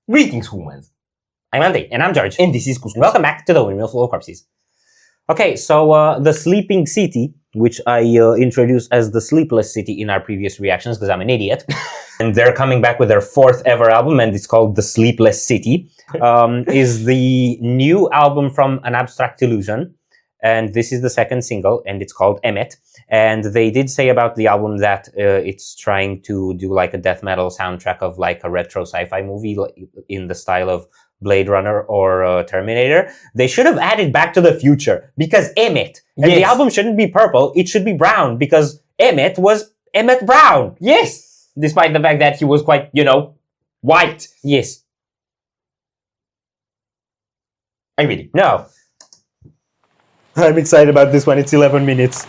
Greetings, humans. I'm Andy. And I'm George. And this is Couscous. Welcome back to the Windmill Full of Corpses. Okay, so the Sleeping City, which I introduced as the Sleepless City in our previous reactions because I'm an idiot. And they're coming back with their 4th ever album, and it's called The Sleepless City. Is the new album from An Abstract Illusion. And this is the 2nd single, and it's called Emmett. And they did say about the album that it's trying to do like a death metal soundtrack of like a retro sci-fi movie in the style of Blade Runner or Terminator. They should have added Back to the Future because Emmett. And the album shouldn't be purple, it should be brown because Emmett was Emmett Brown. Yes! Despite the fact that he was quite, white. Yes. I really. No. I'm excited about this one. It's 11 minutes.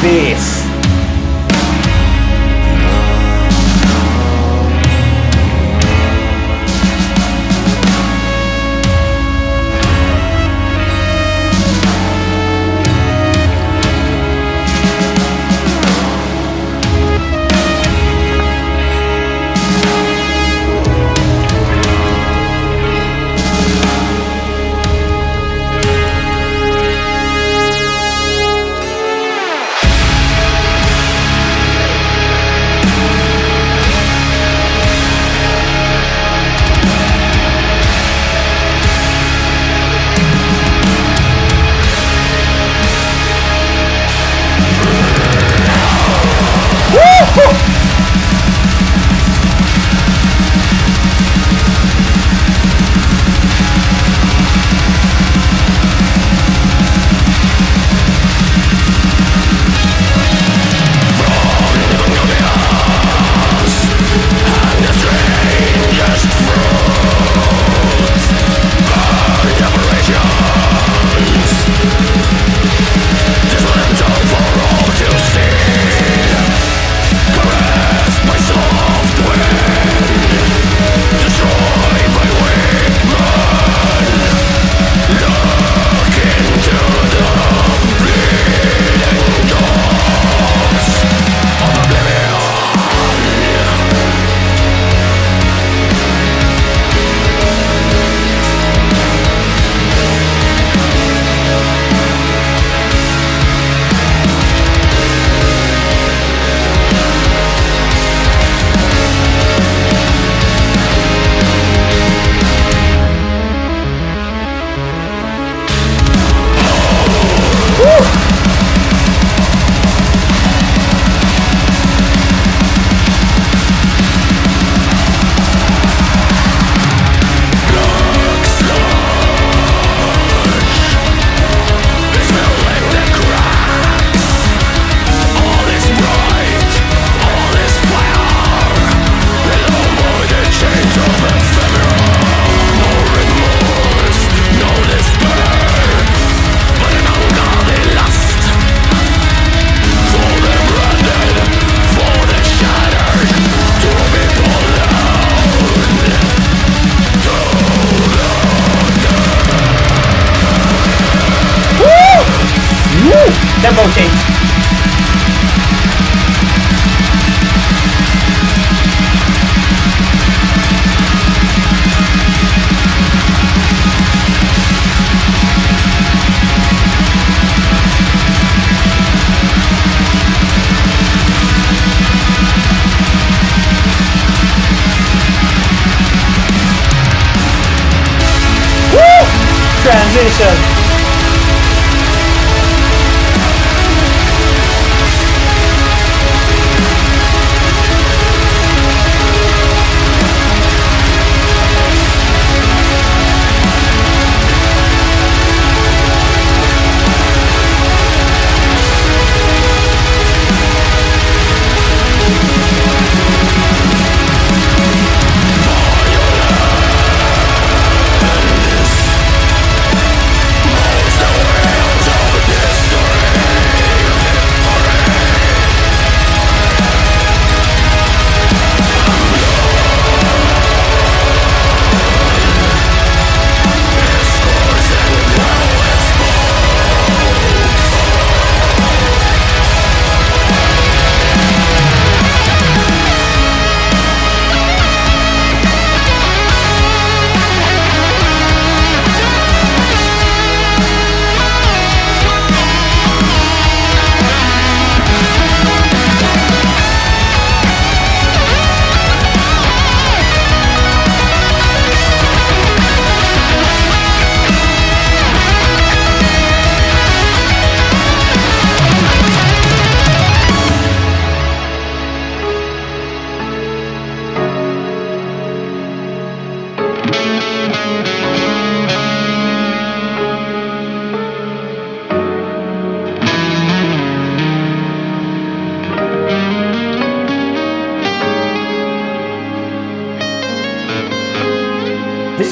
This. Tempo change. Transition.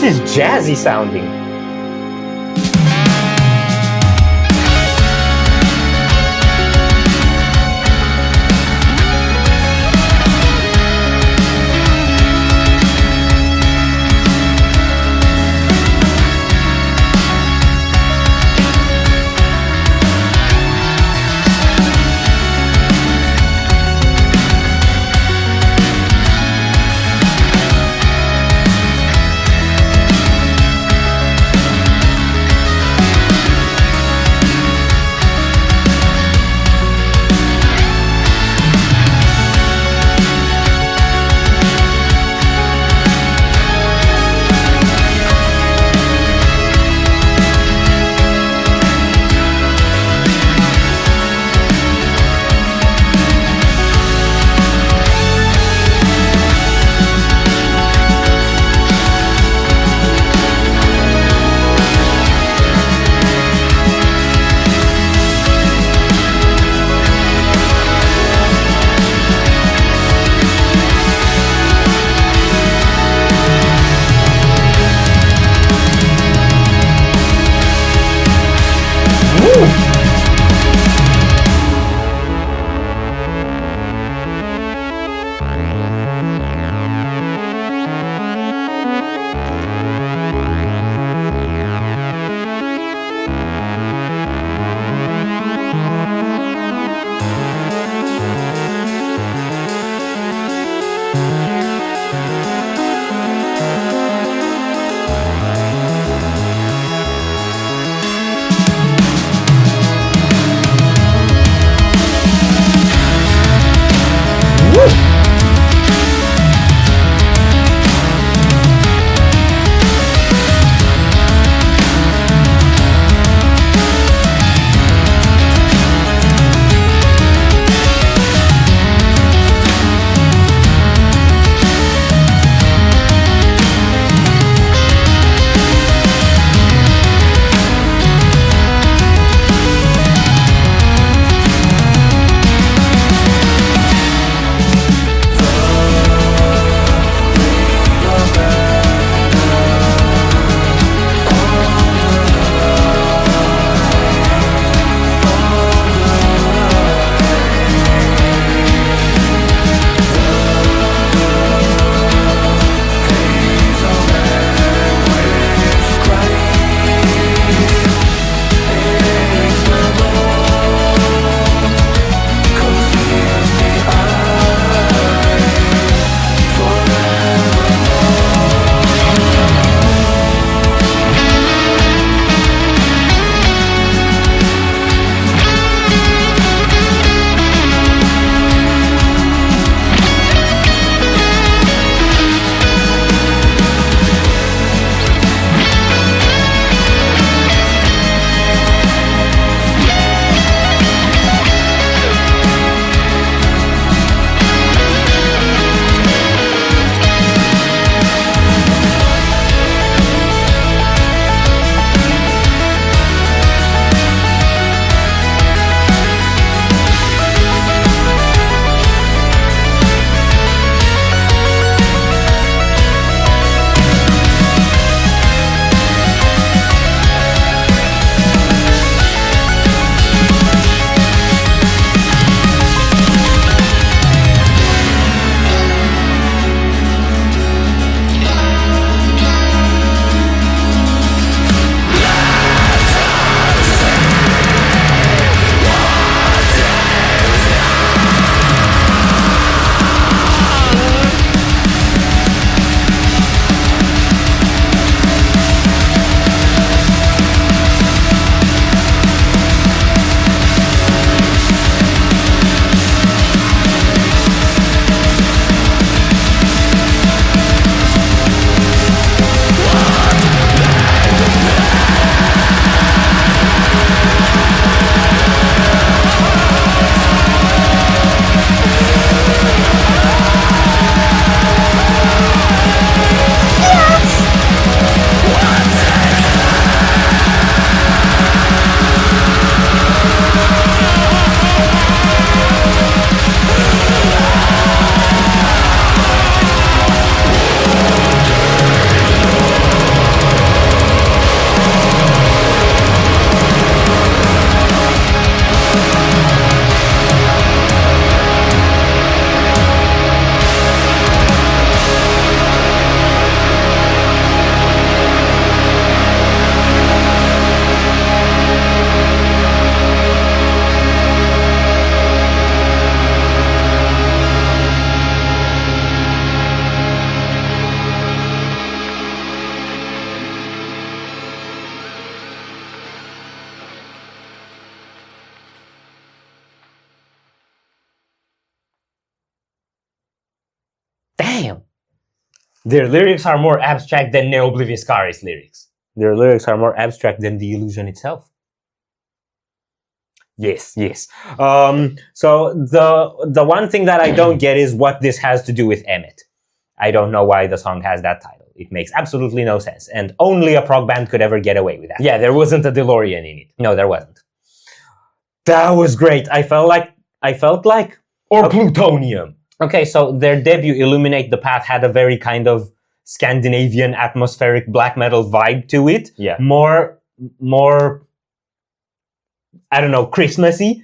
is jazzy sounding. Their lyrics are more abstract than Neoblivious Scaris lyrics. Their lyrics are more abstract than the illusion itself. Yes. So the one thing that I don't get is what this has to do with Emmett. I don't know why the song has that title. It makes absolutely no sense, and only a prog band could ever get away with that. Yeah, there wasn't a DeLorean in it. No, there wasn't. That was great. I felt like Or plutonium. Okay, so their debut, Illuminate the Path, had a very kind of Scandinavian atmospheric black metal vibe to it. Yeah. More, I don't know, Christmassy.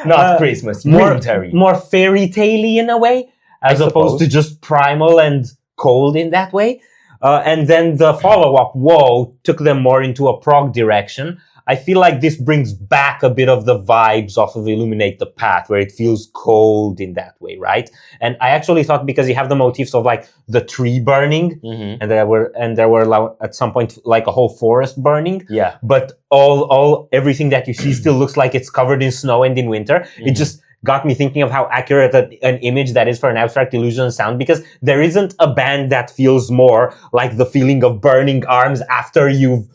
Not Christmas, wintry. More fairy tale-y in a way, as opposed to just primal and cold in that way. And then the follow-up, Whoa, took them more into a prog direction. I feel like this brings back a bit of the vibes off of Illuminate the Path, where it feels cold in that way, right? And I actually thought, because you have the motifs of like the tree burning, and there were at some point like a whole forest burning. Yeah. But everything that you see still looks like it's covered in snow and in winter. It just got me thinking of how accurate an image that is for an abstract illusion sound, because there isn't a band that feels more like the feeling of burning arms after you've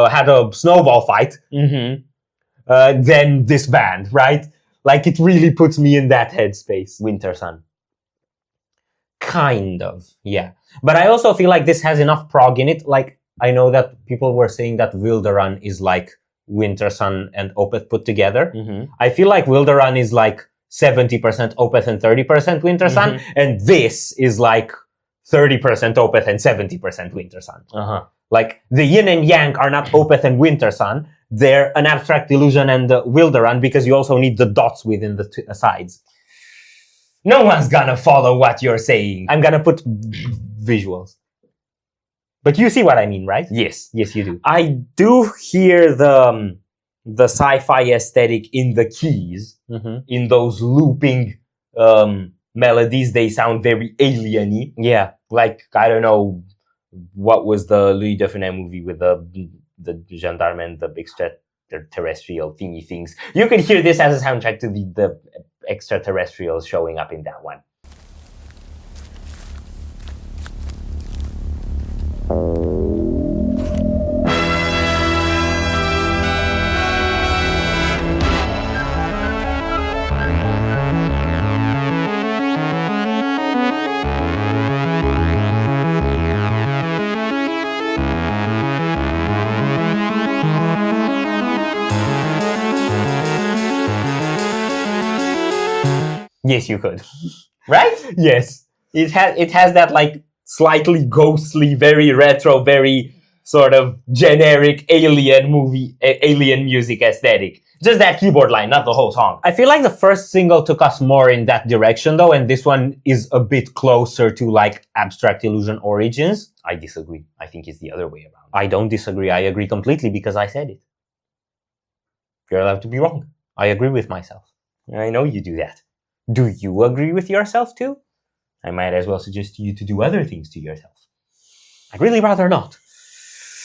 had a snowball fight than this band, right? Like, it really puts me in that headspace. Winter Sun. Kind of, yeah. But I also feel like this has enough prog in it. Like, I know that people were saying that Wilderun is like Winter Sun and Opeth put together. I feel like Wilderun is like 70% Opeth and 30% Winter Sun, and this is like 30% Opeth and 70% Winter Sun. Like, the yin and yang are not Opeth and Winter Sun. They're an abstract illusion and Wilderun, because you also need the dots within the sides. No one's gonna follow what you're saying. I'm gonna put visuals. But you see what I mean, right? Yes. Yes, you do. I do hear the sci-fi aesthetic in the keys, in those looping melodies. They sound very alien-y. Yeah. Like, I don't know, what was the Louis Define movie with the gendarme and the extraterrestrial thingy things? You could hear this as a soundtrack to the extraterrestrials showing up in that one. Yes, you could. Right? Yes. It has that like slightly ghostly, very retro, very sort of generic alien music aesthetic. Just that keyboard line, not the whole song. I feel like the first single took us more in that direction though, and this one is a bit closer to like Abstract Illusion Origins. I disagree. I think it's the other way around. I don't disagree. I agree completely because I said it. You're allowed to be wrong. I agree with myself. I know you do that. Do you agree with yourself too? I might as well suggest to you to do other things to yourself. I'd really rather not.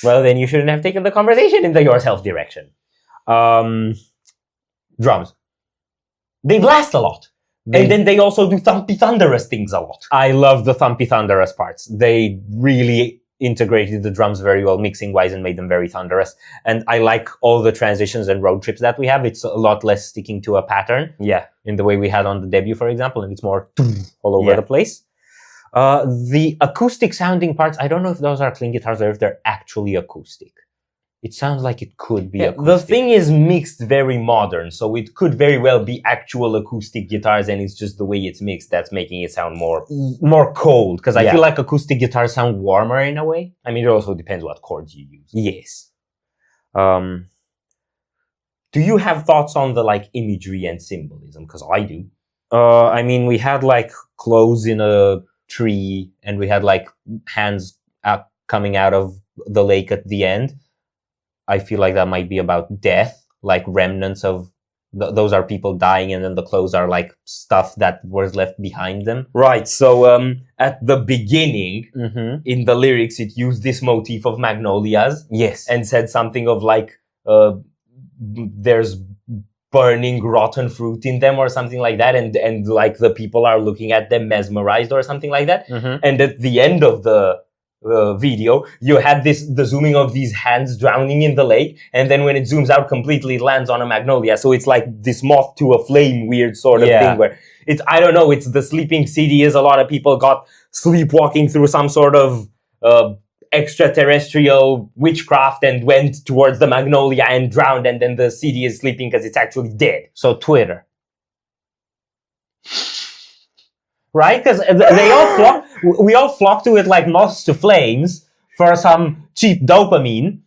Well, then you shouldn't have taken the conversation in the yourself direction. Drums. They blast a lot. And then they also do thumpy thunderous things a lot. I love the thumpy thunderous parts. They really integrated the drums very well, mixing wise, and made them very thunderous. And I like all the transitions and road trips that we have. It's a lot less sticking to a pattern. Yeah. In the way we had on the debut, for example, and it's more all over the place. The acoustic sounding parts, I don't know if those are clean guitars or if they're actually acoustic. It sounds like it could be acoustic. The thing is mixed very modern, so it could very well be actual acoustic guitars, and it's just the way it's mixed that's making it sound more cold, because I feel like acoustic guitars sound warmer in a way. I mean, it also depends what chords you use. Yes. Do you have thoughts on the like imagery and symbolism? Because I do. I mean, we had like clothes in a tree, and we had like hands coming out of the lake at the end. I feel like that might be about death, like remnants of those are people dying, and then the clothes are like stuff that was left behind them. Right. So at the beginning, in the lyrics, it used this motif of magnolias. Yes. And said something of like, there's burning rotten fruit in them or something like that, and like the people are looking at them mesmerized or something like that. And at the end of the video, you had the zooming of these hands drowning in the lake, and then when it zooms out completely, it lands on a magnolia. So it's like this moth to a flame weird sort of thing where it's, I don't know, it's the sleeping city is a lot of people got sleepwalking through some sort of extraterrestrial witchcraft and went towards the magnolia and drowned, and then the city is sleeping because it's actually dead. So Twitter. Right? Because we all flock to it like moths to flames for some cheap dopamine.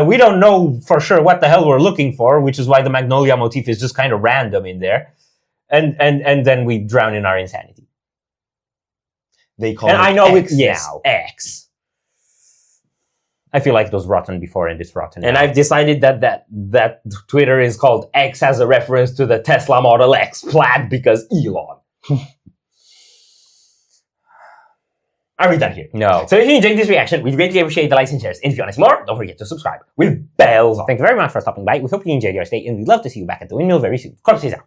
We don't know for sure what the hell we're looking for, which is why the magnolia motif is just kind of random in there. And then we drown in our insanity. They call and it I know X it's now. X. I feel like it was rotten before and it's rotten now. And I've decided that Twitter is called X as a reference to the Tesla Model X Plaid because Elon. Are we done here? No. So if you enjoyed this reaction, we'd greatly appreciate the likes and shares. And if you want to see more, don't forget to subscribe with bells on. Thank you very much for stopping by. We hope you enjoyed your stay, and we'd love to see you back at the Windmill very soon. Corpses out.